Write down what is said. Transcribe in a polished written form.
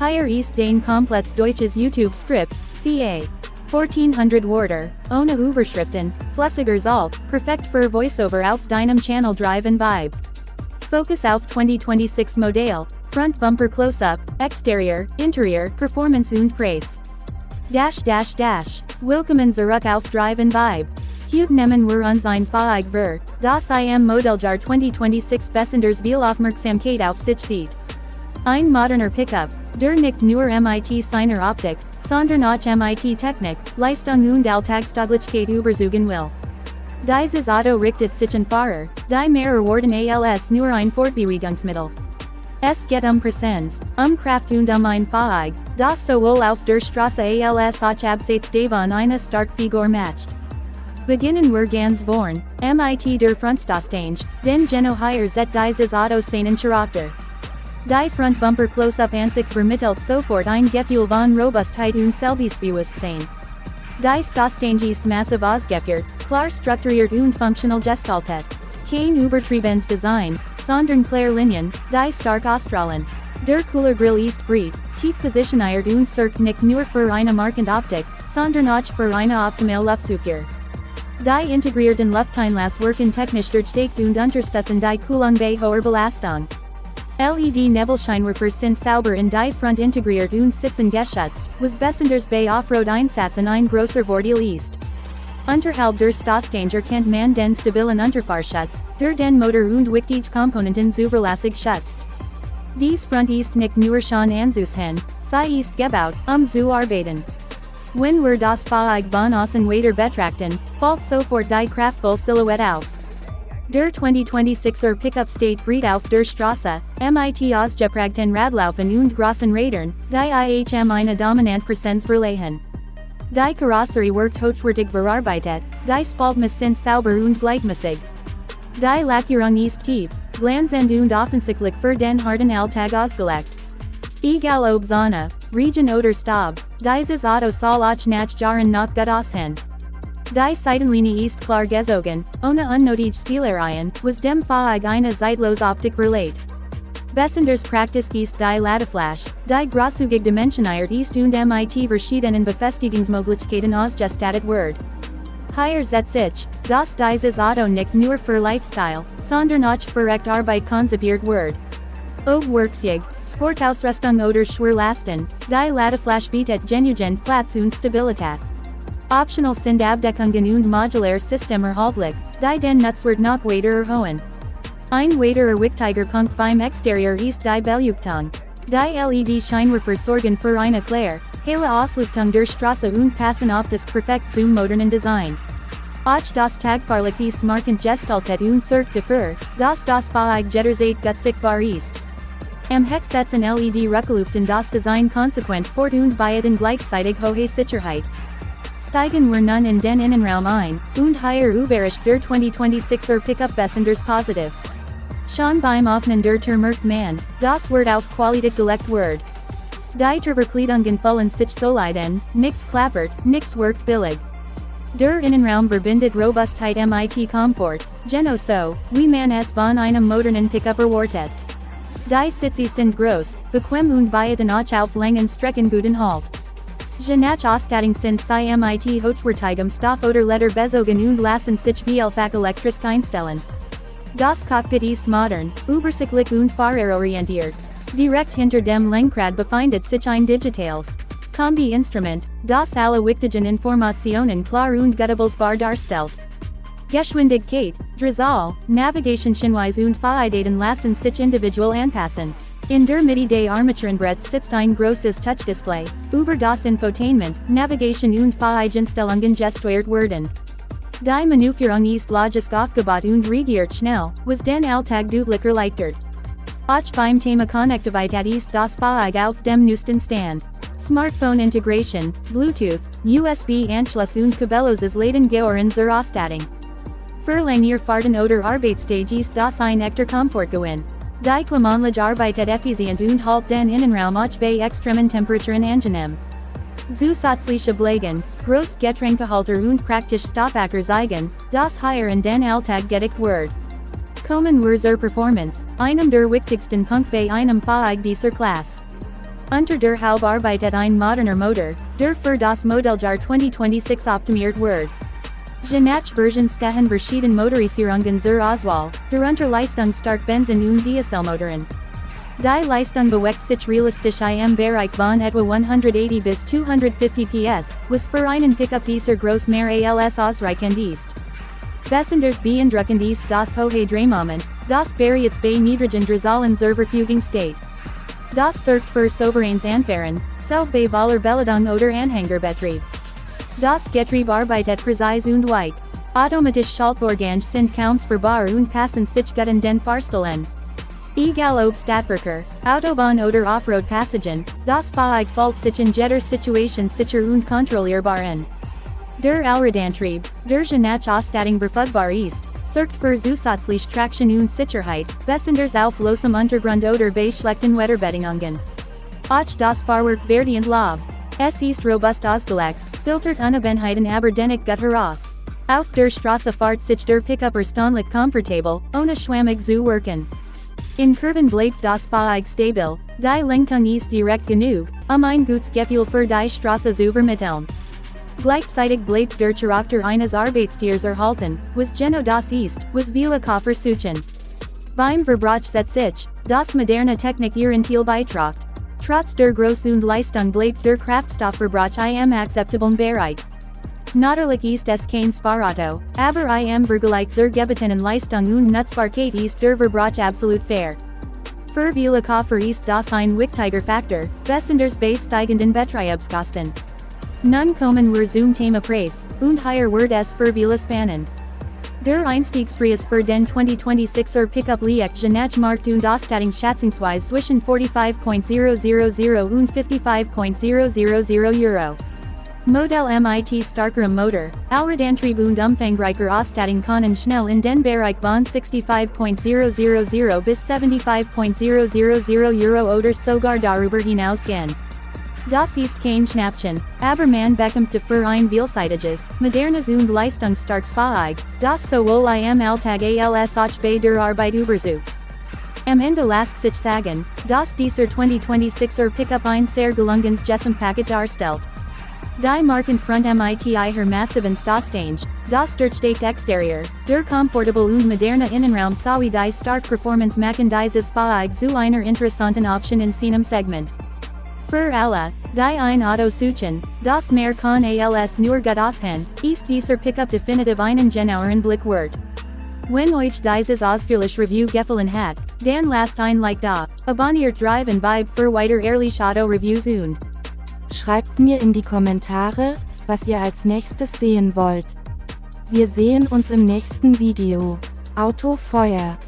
Hier ist ein komplettes deutsches YouTube-Skript, ca. 1400 Wörter, ohne Überschriften, flüssiger Alt, perfekt für Voiceover auf deinem Channel Drive and Vibe. Focus auf 2026 Modell, Front Bumper Close-Up, Exterior, Interior, Performance und Preis. Willkommen zurück auf Drive and Vibe. Heute nehmen wir uns ein Fahrzeug vor, das im Modelljahr 2026 besonders viel Aufmerksamkeit auf sich zieht. Ein moderner Pickup, der nicht nur mit seiner Optik, sondern auch mit Technik, Leistung und Alltagstauglichkeit überzeugen will. Dieses Auto richtet sich an Fahrer, die mehr erwarten als nur ein Fortbewegungsmittel. Es geht Präsenz, Kraft und ein Fahrzeug, das sowohl auf der Straße als auch abseits davon eine starke Figur macht. Beginnen wir ganz vorn, mit der Frontstoßfänger, denn Geno hier zet dieses Auto seinen Charakter. Die Frontbumper Close-Up Ansicht vermittelt sofort ein Gefühl von Robustheit und Selbstbewusstsein. Die Stoßfänger ist massiv ausgeführt, klar strukturiert und funktional gestaltet. Kein übertriebenes Design, sondern klare Linien, die stark ausstrahlen. Der Kühlergrill ist breit, tief positioniert und sorgt nicht nur für eine markante Optik, sondern auch für eine optimale Luftzufuhr. Die integrierten Lufteinlass wirken technisch durchdacht und unterstützen die Kühlung bei hoher Belastung. LED-Nebelscheinwerfer sind sauber in die Front integriert und sitzen geschützt, was besonders bei Offroad-Einsätzen ein großer Vorteil ist. Unterhalb der Stoßfänger kennt man den stabilen Unterfahrschutz, der den Motor und wichtige Komponenten zuverlässig schützt. Dies Front ist nicht nur schon anzusehen, sie ist gebaut, zu arbeiten. Wenn wir das Fahrzeug von außen weiter betrachten, fällt sofort die kraftvolle Silhouette auf. Der 2026er Pickup steht breit auf der Straße, mit ausgeprägten Radlaufen und großen Rädern, die eine dominante Präsenz verleihen. Die Karosserie wirkt hochwertig verarbeitet, die Spalten sind sauber und gleichmäßig. Die Lackierung ist tief, glänzend und offensichtlich für den harten Alltag ausgelegt. Egal ob Sonne, Regen oder Staub, dieses Auto soll auch nach Jahren noch gut aussehen. Die Seitenlinie ist klar gezogen, ohne unnötige Spielereien, was dem Fahrzeug eine zeitlose Optik verleiht. Besonders praktisch ist die Ladefläche, die großzügig dimensioniert ist und mit verschiedenen Befestigungsmöglichkeiten ausgestattet wird. Hier setzt sich, dass dieses Auto nicht nur für Lifestyle, sondern auch für echte Arbeit konzipiert wird. Ob Werkzeug, Sportausrüstung oder Schwerlasten, die Ladefläche bietet genügend Platz und Stabilität. Optional sind Abdeckungen und modular System erhältlich, die den Nutzwert noch weiter erhöhen. Ein weiterer wichtiger Punkt beim Exterior ist die Beleuchtung. Die LED-Scheinwerfer sorgen für eine klare, helle Ausleuchtung der Straße und passen optisch perfekt zum modernen Design. Auch das Tagfahrlicht ist markant gestaltet und sorgt dafür, dass das Fahrzeug jederzeit gut sichtbar ist. Am Heck setzen LED-Rückleuchten das Design konsequent fort und bieten gleichzeitig hohe Sicherheit. Steigen wir nun in den Innenraum ein, und hier überrascht der 2026er Pickup besonders positiv. Schon beim Öffnen der Tür merkt man, das wird auf Qualität gelegt wird. Die Türverkleidungen fühlen sich solide, nichts klappert, nichts wirkt billig. Der Innenraum verbindet Robustheit mit Komfort, genau so, wie man es von einem modernen Pickup erwartet. Die Sitze sind groß, bequem und bieten auch auf langen Strecken guten Halt. Je nach Ausstattung sind sie mit hochwertigem Stoff oder Leder bezogen und lassen sich vielfach elektrisch einstellen. Das Cockpit ist modern, übersichtlich und fahrerorientiert. Direkt hinter dem Lenkrad befindet sich ein digitales Kombi-Instrument, das alle wichtigen Informationen klar und gut darstellt. Geschwindigkeit, Drehzahl, Navigationshinweise und Fahrdaten lassen sich individuell anpassen. In der Mitte des Armaturenbretts sitzt ein großes Touchdisplay, über das Infotainment, Navigation und Fahreinstellungen gesteuert werden. Die Menüführung ist logisch aufgebaut und reagiert schnell, was den Alltag deutlich erleichtert. Auch beim Thema Konnektivität ist das Fahrzeug auf dem neuesten Stand. Smartphone-Integration, Bluetooth, USB-Anschluss und kabelloses Laden gehören zur Ausstattung. Für längere Fahrten oder Arbeitsstage ist das ein echter Komfortgewinn. Die Klimaanlage arbeitet effizient und hält den Innenraum auch bei extremen Temperaturen angenehm. Zusätzliche Blägen, Großgetränkehalter und praktisch Stoppacker zeigen, dass hier in den Alltag gedeckt wird. Kommen wir zur Performance, einem der wichtigsten Punkte bei einem Fahrzeug dieser Klasse. Unter der Hauptarbeit ein moderner Motor, der für das Modelljahr 2026 optimiert wird. Je nach Version stehen verschiedene Motorisierungen zur Auswahl, darunter leistungsstark Benzin- und Dieselmotoren. Die Leistung bewegt sich realistisch im Bereich von etwa 180 bis 250 PS, was für einen Pickup dieser groß mehr als ausreichend ist. Besonders beeindruckend ist das hohe Drehmoment, das bereits bei niedrigen Drehzahlen zur Verfügung steht. Das sorgt für souveränes Anfahren, selbst bei voller Beladung oder Anhängerbetrieb. Das Getrieb arbeitet präzise und weich. Automatische Schaltvorgänge sind kaum spürbar und passen sich gut in den Fahrstellen. Egal ob Stadtverkehr, Autobahn oder Offroad-Passagen, das Fahrzeug fällt sich in jeder Situation sicher und kontrollierbar an. Der Allradantrieb, der je nach Ausstattung verfügbar ist, sorgt für zusätzliche Traktion und Sicherheit, besonders auf losem Untergrund oder bei schlechten Wetterbedingungen. Auch das Fahrwerk wird entlobt. Es ist robust ausgelegt, filtert Unebenheiten aber dennoch gut heraus. Auf der Straße fährt sich der Pickup erstaunlich komfortabel, ohne schwammig zu wirken. In Kurven bleibt das Fahrzeug stabil, die Lenkung ist direkt genug, ein gutes Gefühl für die Straße zu vermitteln. Gleichzeitig bleibt der Charakter eines Arbeitstiers erhalten, was genau das ist, was viele Koffer suchen. Beim Verbrauch setzt sich, das moderne Technik ihren Teil beiträgt. Trotz der Groß- und Leistung bleibt der Kraftstoffverbrauch im akzeptablen Bereich. Natürlich ist es kein Sparauto, aber im Vergleich zur gebotenen Leistung und Nutzbarkeit ist der Verbrauch absolut fair. Für viele Koffer ist das ein wichtiger Faktor, besonders bei steigenden Betriebskosten. Nun kommen wir zum Thema Preis, und hier wird es für viele spannend. Der Einstiegspreis für den 2026er Pickup liegt je nach Markt und Ausstattung schätzungsweise zwischen 45.000 und 55.000 Euro. Modell mit starkerem Motor, Allradantrieb und umfangreicher Ausstattung können schnell in den Bereich von 65.000 bis 75.000 Euro oder sogar darüber hinausgehen. Das ist kein Schnäppchen, aber man bekommt dafür ein vielseitiges, modernes und leistungsstarkes Fahrzeug, das sowohl im Alltag als auch bei der Arbeit überzeugt. Am Ende lässt sich sagen, dass dieser 2026er Pickup ein sehr gelungenes Gesamtpaket darstellt. Die Markenfront mit ihrer massiven Stoßstange, das durchdachte Exterieur, der komfortable und moderne Innenraum sowie die starke Performance machen dieses Fahrzeug zu einer interessanten Option in seinem Segment. Für alle, die ein Auto suchen, das mehr kann als nur gut aussehen, ist dieser Pickup definitiv einen genaueren Blick wert. Wenn euch dieses ausführliche Review gefallen hat, dann lasst ein Like da, abonniert Drive and Vibe für weiter ehrliche Auto-Reviews und schreibt mir in die Kommentare, was ihr als nächstes sehen wollt. Wir sehen uns im nächsten Video. Auto Feuer.